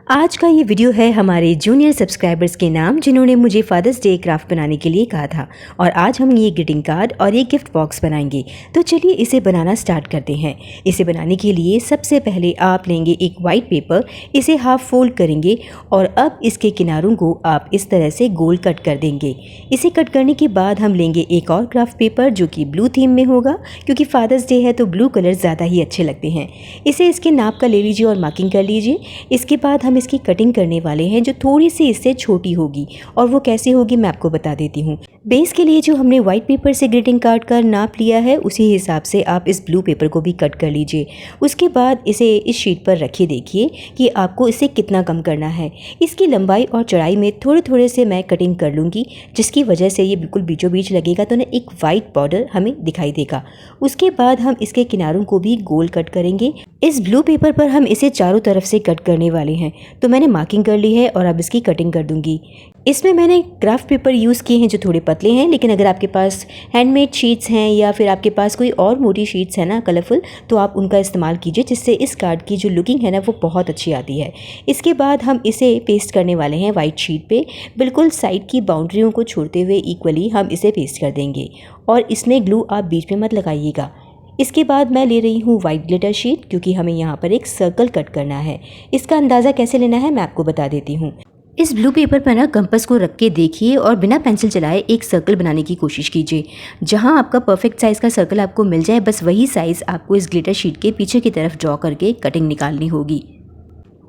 आज का ये वीडियो है हमारे जूनियर सब्सक्राइबर्स के नाम जिन्होंने मुझे फादर्स डे क्राफ्ट बनाने के लिए कहा था और आज हम ये ग्रीटिंग कार्ड और ये गिफ्ट बॉक्स बनाएंगे। तो चलिए इसे बनाना स्टार्ट करते हैं। इसे बनाने के लिए सबसे पहले आप लेंगे एक वाइट पेपर, इसे हाफ फोल्ड करेंगे और अब इसके किनारों को आप इस तरह से गोल कट कर देंगे। इसे कट करने के बाद हम लेंगे एक और क्राफ्ट पेपर जो कि ब्लू थीम में होगा, क्योंकि फादर्स डे है तो ब्लू कलर ज़्यादा ही अच्छे लगते हैं। इसे इसके नाप का ले लीजिए और मार्किंग कर लीजिए। इसके बाद हम इसकी कटिंग करने वाले हैं जो थोड़ी सी इससे छोटी होगी, और वो कैसे होगी मैं आपको बता देती हूँ। बेस के लिए जो हमने व्हाइट पेपर से ग्रीटिंग कार्ड का नाप लिया है उसी हिसाब से आप इस ब्लू पेपर को भी कट कर लीजिए। उसके बाद इसे इस शीट पर रखिए, देखिए कि आपको इसे कितना कम करना है। इसकी लंबाई और चौड़ाई में थोड़े थोड़े से मैं कटिंग कर लूँगी, जिसकी वजह से ये बिल्कुल बीचों बीच लगेगा तो ना एक वाइट बॉर्डर हमें दिखाई देगा। उसके बाद हम इसके किनारों को भी गोल कट करेंगे। इस ब्लू पेपर पर हम इसे चारों तरफ से कट करने वाले हैं, तो मैंने मार्किंग कर ली है और अब इसकी कटिंग कर दूंगी। इसमें मैंने क्राफ्ट पेपर यूज़ किए हैं जो थोड़े पतले हैं, लेकिन अगर आपके पास हैंडमेड शीट्स हैं या फिर आपके पास कोई और मोटी शीट्स हैं ना कलरफुल, तो आप उनका इस्तेमाल कीजिए, जिससे इस कार्ड की जो लुकिंग है ना वो बहुत अच्छी आती है। इसके बाद हम इसे पेस्ट करने वाले हैं वाइट शीट पे। बिल्कुल साइड की बाउंड्रियों को छोड़ते हुए इक्वली हम इसे पेस्ट कर देंगे, और इसमें ग्लू आप बीच में मत लगाइएगा। इसके बाद मैं ले रही हूँ वाइट ग्लिटर शीट, क्योंकि हमें यहाँ पर एक सर्कल कट करना है। इसका अंदाज़ा कैसे लेना है मैं आपको बता देती हूँ। इस ब्लू पेपर पर ना कंपास को रख के देखिए और बिना पेंसिल चलाए एक सर्कल बनाने की कोशिश कीजिए। जहाँ आपका परफेक्ट साइज़ का सर्कल आपको मिल जाए, बस वही साइज़ आपको इस ग्लिटर शीट के पीछे की तरफ ड्रॉ करके कटिंग निकालनी होगी।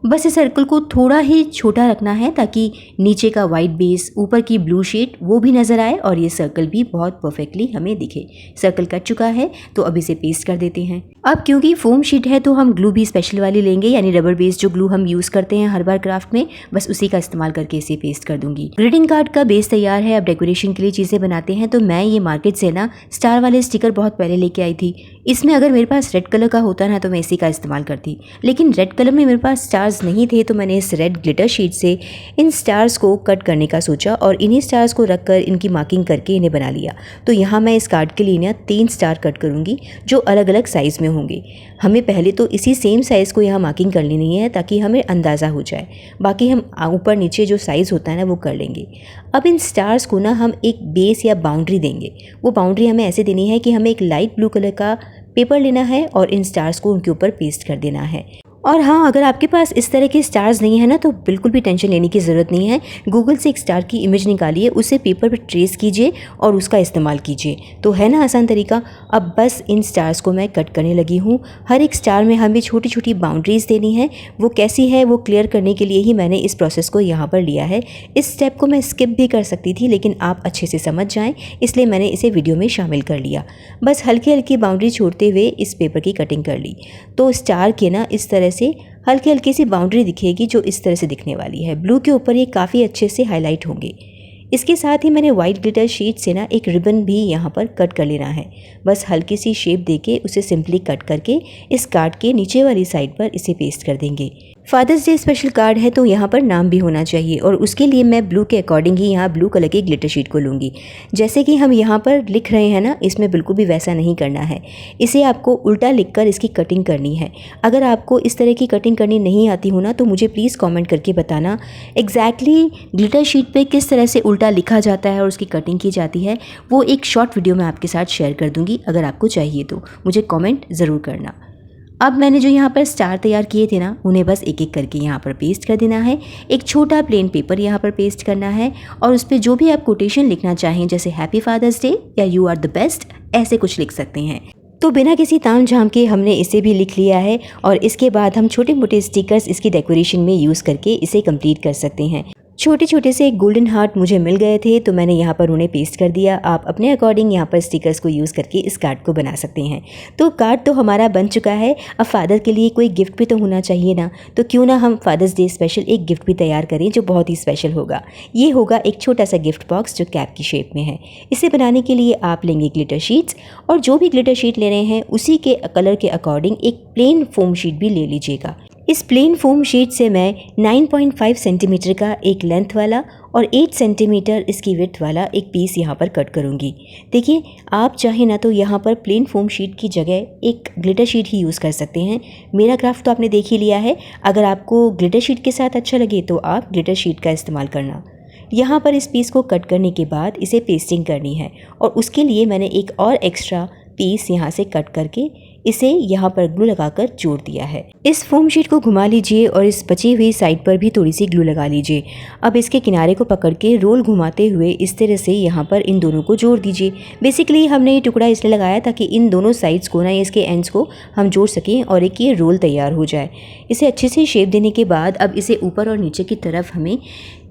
बस इस सर्कल को थोड़ा ही छोटा रखना है ताकि नीचे का वाइट बेस, ऊपर की ब्लू शीट वो भी नज़र आए और ये सर्कल भी बहुत परफेक्टली हमें दिखे। सर्कल कट चुका है तो अब इसे पेस्ट कर देते हैं। अब क्योंकि फोम शीट है तो हम ग्लू भी स्पेशल वाली लेंगे, यानी रबर बेस जो ग्लू हम यूज़ करते हैं हर बार क्राफ्ट में, बस उसी का इस्तेमाल करके इसे पेस्ट कर दूंगी। ग्रीटिंग कार्ड का बेस तैयार है। अब डेकोरेशन के लिए चीज़ें बनाते हैं। तो मैं ये मार्केट से ना स्टार वाले स्टिकर बहुत पहले लेके आई थी। इसमें अगर मेरे पास रेड कलर का होता ना तो मैं इसी का इस्तेमाल करती, लेकिन रेड कलर में मेरे पास स्टार्स नहीं थे, तो मैंने इस रेड ग्लिटर शीट से इन स्टार्स को कट करने का सोचा और इन्हीं स्टार्स को रखकर इनकी मार्किंग करके इन्हें बना लिया। तो यहाँ मैं इस कार्ड के लिए ना 3 स्टार कट करूँगी जो अलग अलग साइज़ में होंगे। हमें पहले तो इसी सेम साइज़ को यहाँ मार्किंग कर लेनी है ताकि हमें अंदाज़ा हो जाए, बाकी हम ऊपर नीचे जो साइज़ होता है ना वो कर लेंगे। अब इन स्टार्स को ना हम एक बेस या बाउंड्री देंगे। वो बाउंड्री हमें ऐसे देनी है कि हमें एक लाइट ब्लू कलर का पेपर लेना है और इन स्टार्स को उनके ऊपर पेस्ट कर देना है। और हाँ, अगर आपके पास इस तरह के स्टार्स नहीं है ना तो बिल्कुल भी टेंशन लेने की ज़रूरत नहीं है। गूगल से एक स्टार की इमेज निकालिए, उसे पेपर पर ट्रेस कीजिए और उसका इस्तेमाल कीजिए। तो है ना आसान तरीका। अब बस इन स्टार्स को मैं कट करने लगी हूँ। हर एक स्टार में हमें छोटी छोटी बाउंड्रीज देनी है। वो कैसी है वो क्लियर करने के लिए ही मैंने इस प्रोसेस को यहाँ पर लिया है। इस स्टेप को मैं स्किप भी कर सकती थी, लेकिन आप अच्छे से समझ जाएँ इसलिए मैंने इसे वीडियो में शामिल कर लिया। बस हल्की हल्की बाउंड्री छोड़ते हुए इस पेपर की कटिंग कर ली। तो स्टार के ना इस तरह से हल्की हल्की सी बाउंड्री दिखेगी जो इस तरह से दिखने वाली है। ब्लू के ऊपर ये काफ़ी अच्छे से हाईलाइट होंगे। इसके साथ ही मैंने वाइट ग्लिटर शीट से ना एक रिबन भी यहाँ पर कट कर लेना है। बस हल्की सी शेप देके उसे सिंपली कट करके इस कार्ड के नीचे वाली साइड पर इसे पेस्ट कर देंगे। फादर्स डे स्पेशल कार्ड है तो यहाँ पर नाम भी होना चाहिए, और उसके लिए मैं ब्लू के अकॉर्डिंग ही यहाँ ब्लू कलर की ग्लिटर शीट को लूँगी। जैसे कि हम यहाँ पर लिख रहे हैं ना, इसमें बिल्कुल भी वैसा नहीं करना है। इसे आपको उल्टा लिखकर इसकी कटिंग करनी है। अगर आपको इस तरह की कटिंग करनी नहीं आती हो ना तो मुझे प्लीज़ कमेंट करके बताना एग्जैक्टली ग्लिटर शीट पे किस तरह से उल्टा लिखा जाता है और उसकी कटिंग की जाती है। वो एक शॉर्ट वीडियो मैं आपके साथ शेयर कर दूँगी, अगर आपको चाहिए तो मुझे कॉमेंट ज़रूर करना। अब मैंने जो यहाँ पर स्टार तैयार किए थे ना, उन्हें बस एक एक करके यहाँ पर पेस्ट कर देना है। एक छोटा प्लेन पेपर यहाँ पर पेस्ट करना है और उस पर जो भी आप कोटेशन लिखना चाहें, जैसे हैप्पी फादर्स डे या यू आर द बेस्ट, ऐसे कुछ लिख सकते हैं। तो बिना किसी ताम झाम के हमने इसे भी लिख लिया है, और इसके बाद हम छोटे मोटे स्टिकर्स इसकी डेकोरेशन में यूज़ करके इसे कंप्लीट कर सकते हैं। छोटे छोटे से गोल्डन हार्ट मुझे मिल गए थे तो मैंने यहाँ पर उन्हें पेस्ट कर दिया। आप अपने अकॉर्डिंग यहाँ पर स्टिकर्स को यूज़ करके इस कार्ड को बना सकते हैं। तो कार्ड तो हमारा बन चुका है। अब फादर के लिए कोई गिफ्ट भी तो होना चाहिए ना, तो क्यों ना हम फादर्स डे स्पेशल एक गिफ्ट भी तैयार करें जो बहुत ही स्पेशल होगा। ये होगा एक छोटा सा गिफ्ट बॉक्स जो कैप की शेप में है। इसे बनाने के लिए आप लेंगे ग्लिटर शीट्स, और जो भी ग्लिटर शीट ले रहे हैं उसी के कलर के अकॉर्डिंग एक प्लेन फोम शीट भी ले लीजिएगा। इस प्लेन फोम शीट से मैं 9.5 सेंटीमीटर का एक लेंथ वाला और 8 सेंटीमीटर इसकी विड्थ वाला एक पीस यहाँ पर कट करूँगी। देखिए, आप चाहे ना तो यहाँ पर प्लेन फोम शीट की जगह एक ग्लिटर शीट ही यूज़ कर सकते हैं। मेरा क्राफ्ट तो आपने देख ही लिया है। अगर आपको ग्लिटर शीट के साथ अच्छा लगे तो आप ग्लिटर शीट का इस्तेमाल करना। यहाँ पर इस पीस को कट करने के बाद इसे पेस्टिंग करनी है और उसके लिए मैंने एक और एक्स्ट्रा पीस यहाँ से कट करके इसे यहाँ पर ग्लू लगाकर जोड़ दिया है। इस फोम शीट को घुमा लीजिए और इस बची हुई साइड पर भी थोड़ी सी ग्लू लगा लीजिए। अब इसके किनारे को पकड़ के रोल घुमाते हुए इस तरह से यहाँ पर इन दोनों को जोड़ दीजिए। बेसिकली हमने ये टुकड़ा इसलिए लगाया ताकि इन दोनों साइड्स को ना, इसके एंड्स को हम जोड़ सकें और एक ये रोल तैयार हो जाए। इसे अच्छे से शेप देने के बाद अब इसे ऊपर और नीचे की तरफ हमें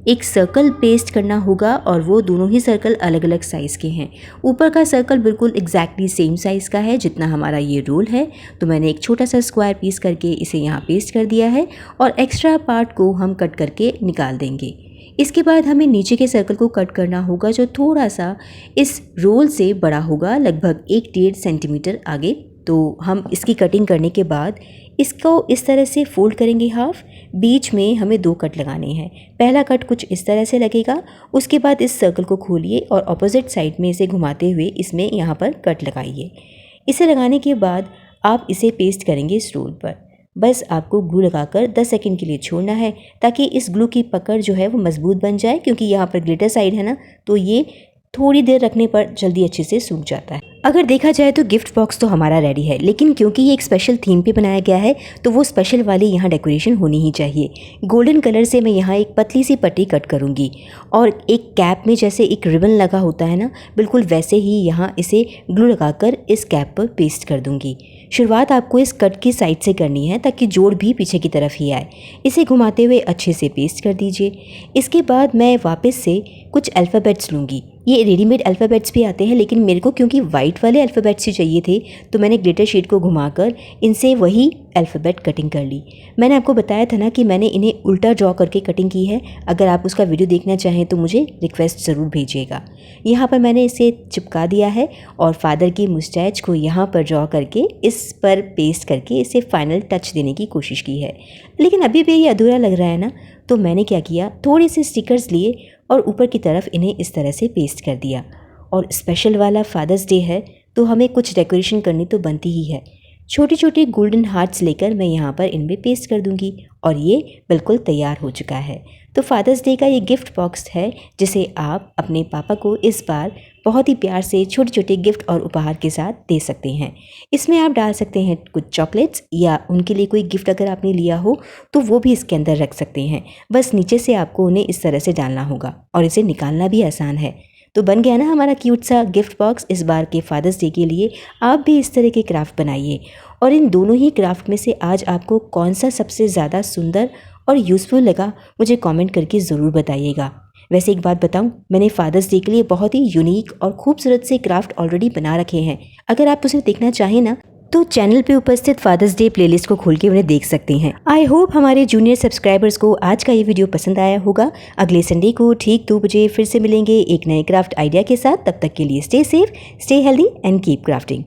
एक सर्कल पेस्ट करना होगा और वो दोनों ही सर्कल अलग अलग साइज़ के हैं। ऊपर का सर्कल बिल्कुल एग्जैक्टली सेम साइज़ का है जितना हमारा ये रोल है, तो मैंने एक छोटा सा स्क्वायर पीस करके इसे यहाँ पेस्ट कर दिया है और एक्स्ट्रा पार्ट को हम कट करके निकाल देंगे। इसके बाद हमें नीचे के सर्कल को कट करना होगा जो थोड़ा सा इस रोल से बड़ा होगा, लगभग 1-1.5 सेंटीमीटर आगे। तो हम इसकी कटिंग करने के बाद इसको इस तरह से फोल्ड करेंगे हाफ। बीच में हमें 2 कट लगाने हैं। पहला कट कुछ इस तरह से लगेगा। उसके बाद इस सर्कल को खोलिए और ऑपोजिट साइड में इसे घुमाते हुए इसमें यहाँ पर कट लगाइए। इसे लगाने के बाद आप इसे पेस्ट करेंगे इस रोल पर। बस आपको ग्लू लगाकर 10 सेकंड के लिए छोड़ना है ताकि इस ग्लू की पकड़ जो है वो मजबूत बन जाए, क्योंकि यहाँ पर ग्लिटर साइड है ना, तो ये थोड़ी देर रखने पर जल्दी अच्छे से सूख जाता है। अगर देखा जाए तो गिफ्ट बॉक्स तो हमारा रेडी है, लेकिन क्योंकि ये एक स्पेशल थीम पे बनाया गया है तो वो स्पेशल वाली यहाँ डेकोरेशन होनी ही चाहिए। गोल्डन कलर से मैं यहाँ एक पतली सी पट्टी कट करूँगी और एक कैप में जैसे एक रिबन लगा होता है ना, बिल्कुल वैसे ही यहाँ इसे ग्लू लगाकर इस कैप पर पेस्ट कर दूँगी। शुरुआत आपको इस कट की साइड से करनी है ताकि जोड़ भी पीछे की तरफ ही आए। इसे घुमाते हुए अच्छे से पेस्ट कर दीजिए। इसके बाद मैं वापस से कुछ अल्फ़ाबेट्स लूँगी। ये रेडीमेड अल्फ़ाबेट्स भी आते हैं, लेकिन मेरे को क्योंकि वाइट वाले अल्फ़ाबेट्स ही चाहिए थे तो मैंने ग्लिटर शीट को घुमाकर इनसे वही अल्फ़ाबेट कटिंग कर ली। मैंने आपको बताया था ना कि मैंने इन्हें उल्टा ड्रॉ करके कटिंग की है। अगर आप उसका वीडियो देखना चाहें तो मुझे रिक्वेस्ट ज़रूर भेजिएगा। यहाँ पर मैंने इसे चिपका दिया है और फादर की मुस्टैच को यहाँ पर ड्रॉ करके इस पर पेस्ट करके इसे फाइनल टच देने की कोशिश की है। लेकिन अभी भी ये अधूरा लग रहा है ना, तो मैंने क्या किया, थोड़े से स्टिकर्स लिए और ऊपर की तरफ इन्हें इस तरह से पेस्ट कर दिया। और स्पेशल वाला फादर्स डे है तो हमें कुछ डेकोरेशन करनी तो बनती ही है। छोटे छोटे गोल्डन हार्ट्स लेकर मैं यहाँ पर इनमें पेस्ट कर दूँगी और ये बिल्कुल तैयार हो चुका है। तो फादर्स डे का ये गिफ्ट बॉक्स है जिसे आप अपने पापा को इस बार बहुत ही प्यार से छोटे छोटे गिफ्ट और उपहार के साथ दे सकते हैं। इसमें आप डाल सकते हैं कुछ चॉकलेट्स या उनके लिए कोई गिफ्ट अगर आपने लिया हो तो वो भी इसके अंदर रख सकते हैं। बस नीचे से आपको उन्हें इस तरह से डालना होगा और इसे निकालना भी आसान है। तो बन गया ना हमारा क्यूट सा गिफ्ट बॉक्स इस बार के फादर्स डे के लिए। आप भी इस तरह के क्राफ्ट बनाइए और इन दोनों ही क्राफ्ट में से आज आपको कौन सा सबसे ज़्यादा सुंदर और यूज़फुल लगा मुझे कमेंट करके ज़रूर बताइएगा। वैसे एक बात बताऊं, मैंने फादर्स डे के लिए बहुत ही यूनिक और खूबसूरत से क्राफ्ट ऑलरेडी बना रखे हैं। अगर आप उसे देखना चाहें ना तो चैनल पे उपस्थित फादर्स डे प्लेलिस्ट को खोल के उन्हें देख सकते हैं। आई होप हमारे जूनियर सब्सक्राइबर्स को आज का ये वीडियो पसंद आया होगा। अगले संडे को ठीक 2 बजे फिर से मिलेंगे एक नए क्राफ्ट आइडिया के साथ। तब तक के लिए stay safe, stay healthy and keep crafting.